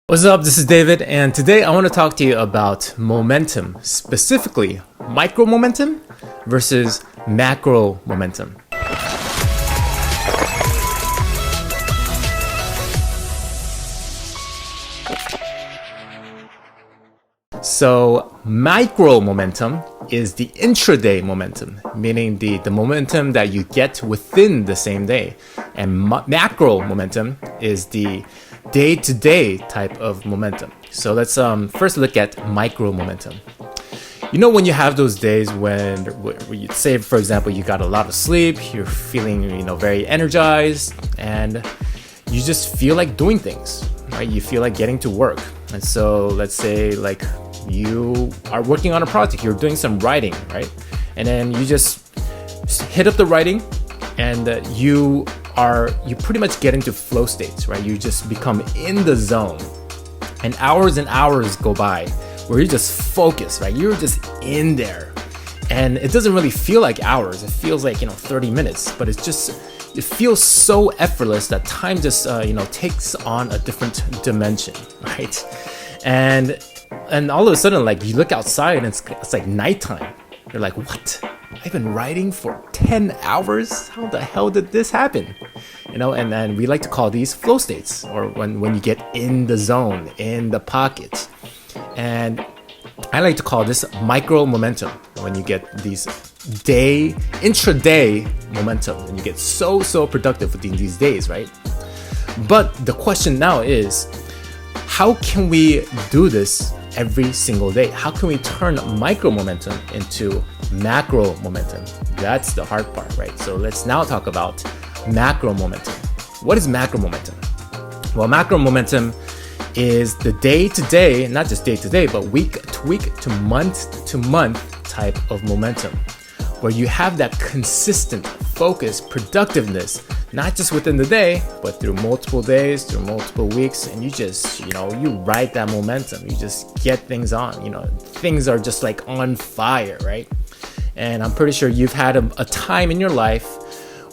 What's up? This is David, and today I want to talk to you about momentum, specifically micro momentum versus macro momentum. So micro momentum is the intraday momentum, meaning the momentum that you get within the same day. And macro momentum is the day-to-day type of momentum. So let's first look at micro momentum. You know, when you have those days when you say, for example, you got a lot of sleep, you're feeling, very energized, and you just feel like doing things, right? You feel like getting to work. And so let's say like you are working on a project, you're doing some writing, right? And then you just hit up the writing and you pretty much get into flow states, right? You just become in the zone and hours go by where you're just focused, right? You're just in there and it doesn't really feel like hours. It feels like, 30 minutes, but it feels so effortless that time just, takes on a different dimension, right? And all of a sudden, like you look outside and it's like nighttime. You're like, what? I've been writing for 10 hours? How the hell did this happen? And then we like to call these flow states, or when you get in the zone, in the pocket. And I like to call this micro momentum, when you get these intraday momentum, and you get so productive within these days, right? But the question now is, how can we do this every single day? How can we turn micro momentum into macro momentum? That's the hard part, right? So let's now talk about macro momentum. What is macro momentum? Well, macro momentum is the day-to-day, not just day-to-day, but week to month type of momentum, where you have that consistent focus, productiveness, not just within the day, but through multiple days, through multiple weeks, and you just, you ride that momentum. You just get things on, things are just like on fire, right? And I'm pretty sure you've had a time in your life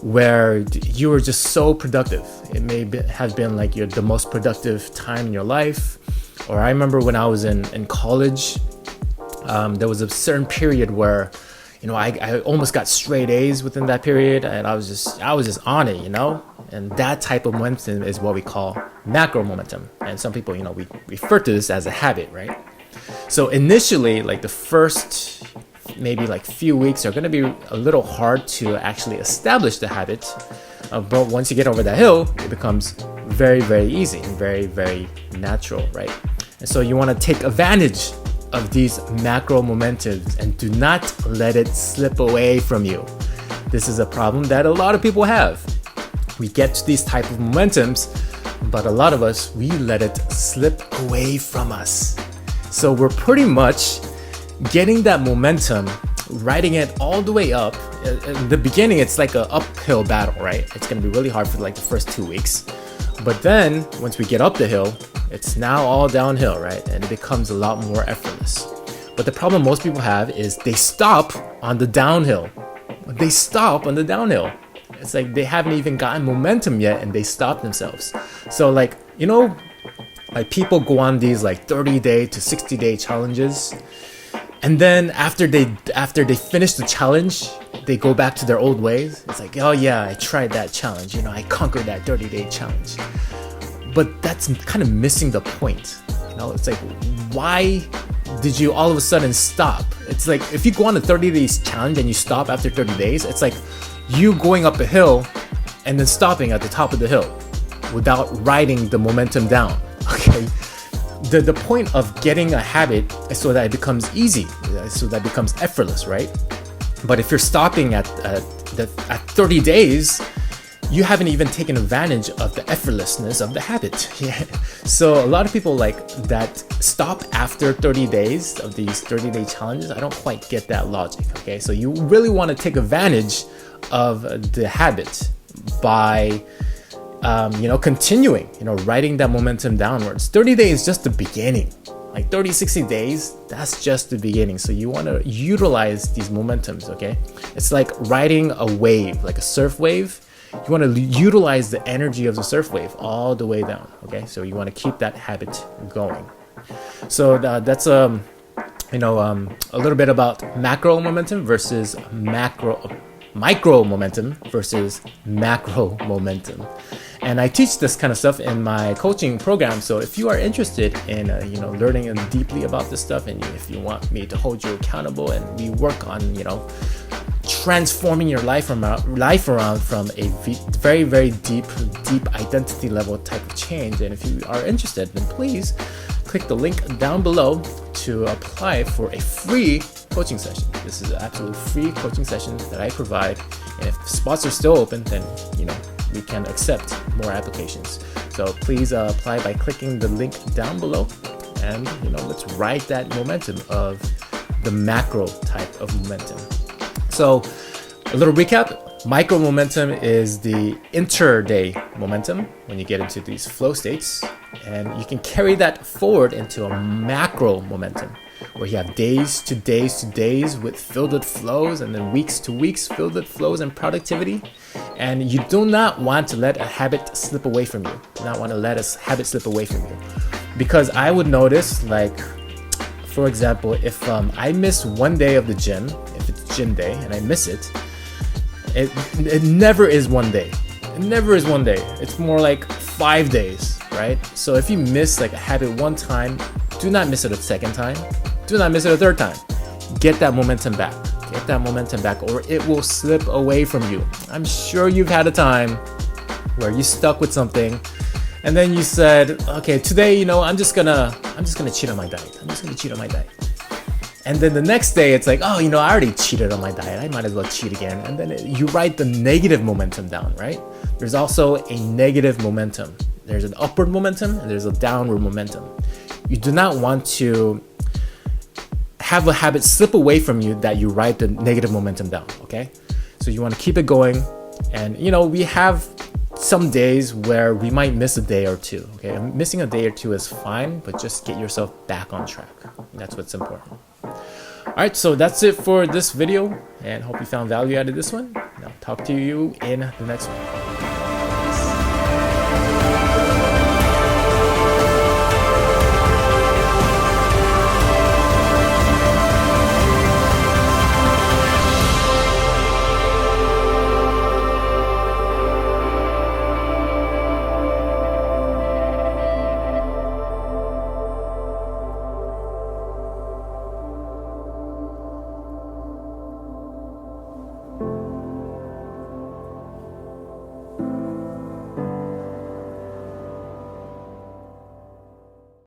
where you were just so productive. It may have been like the most productive time in your life. Or I remember when I was in college, there was a certain period where I almost got straight A's within that period, and I was just on it, and that type of momentum is what we call macro momentum. And some people, we refer to this as a habit, right? So initially, like the first maybe like few weeks are going to be a little hard to actually establish the habit, but once you get over that hill, it becomes very, very easy and very, very natural, right? And so you want to take advantage of these macro momentums and do not let it slip away from you. This is a problem that a lot of people have. We get to these type of momentums, but a lot of us, we let it slip away from us. So we're pretty much getting that momentum, riding it all the way up. In the beginning, it's like an uphill battle, right? It's going to be really hard for like the first 2 weeks. But then once we get up the hill, it's now all downhill, right? And it becomes a lot more effortless. But the problem most people have is they stop on the downhill. It's like they haven't even gotten momentum yet and they stop themselves. So like, like people go on these like 30-day to 60-day challenges. And then after they finish the challenge, they go back to their old ways. It's like, oh yeah, I tried that challenge. I conquered that 30-day challenge. But that's kind of missing the point. It's like, why did you all of a sudden stop? It's like, if you go on a 30 days challenge and you stop after 30 days, it's like you going up a hill and then stopping at the top of the hill without riding the momentum down, okay? The point of getting a habit is so that it becomes easy, so that it becomes effortless, right? But if you're stopping at 30 days, you haven't even taken advantage of the effortlessness of the habit. Yeah. So a lot of people like that stop after 30 days of these 30-day challenges. I don't quite get that logic, okay? So you really want to take advantage of the habit by continuing, writing that momentum downwards. 30 days is just the beginning. Like 30, 60 days, that's just the beginning. So you want to utilize these momentums, okay? It's like riding a wave, like a surf wave. You want to utilize the energy of the surf wave all the way down. Okay, so you want to keep that habit going. So that's a little bit about macro momentum versus micro momentum versus macro momentum. And I teach this kind of stuff in my coaching program. So if you are interested in learning deeply about this stuff, and if you want me to hold you accountable, and we work on transforming your life around from a very, very deep identity level type of change, and if you are interested, then please click the link down below to apply for a free coaching session. This is an absolute free coaching session that I provide, and if spots are still open, then we can accept more applications. So please apply by clicking the link down below, and let's ride that momentum of the macro type of momentum. So a little recap: micro momentum is the inter-day momentum when you get into these flow states, and you can carry that forward into a macro momentum where you have days to days filled with flows, and then weeks to weeks filled with flows and productivity. And you do not want to let a habit slip away from you. Because I would notice, like, for example, if I miss one day of the gym, if it's gym day and I miss it, it never is one day. It's more like 5 days, right? So if you miss like a habit one time, do not miss it a second time. Do not miss it a third time. Get that momentum back, or it will slip away from you. I'm sure you've had a time where you stuck with something, and then you said, okay, today, I'm just gonna cheat on my diet. And then the next day, it's like, oh, I already cheated on my diet. I might as well cheat again. And then you write the negative momentum down, right? There's also a negative momentum. There's an upward momentum and there's a downward momentum. You do not want to have a habit slip away from you that you write the negative momentum down, okay? So you want to keep it going. And, we have some days where we might miss a day or two, okay? Missing a day or two is fine, but just get yourself back on track. That's what's important. All right, so that's it for this video, and hope you found value out of this one. I'll talk to you in the next one.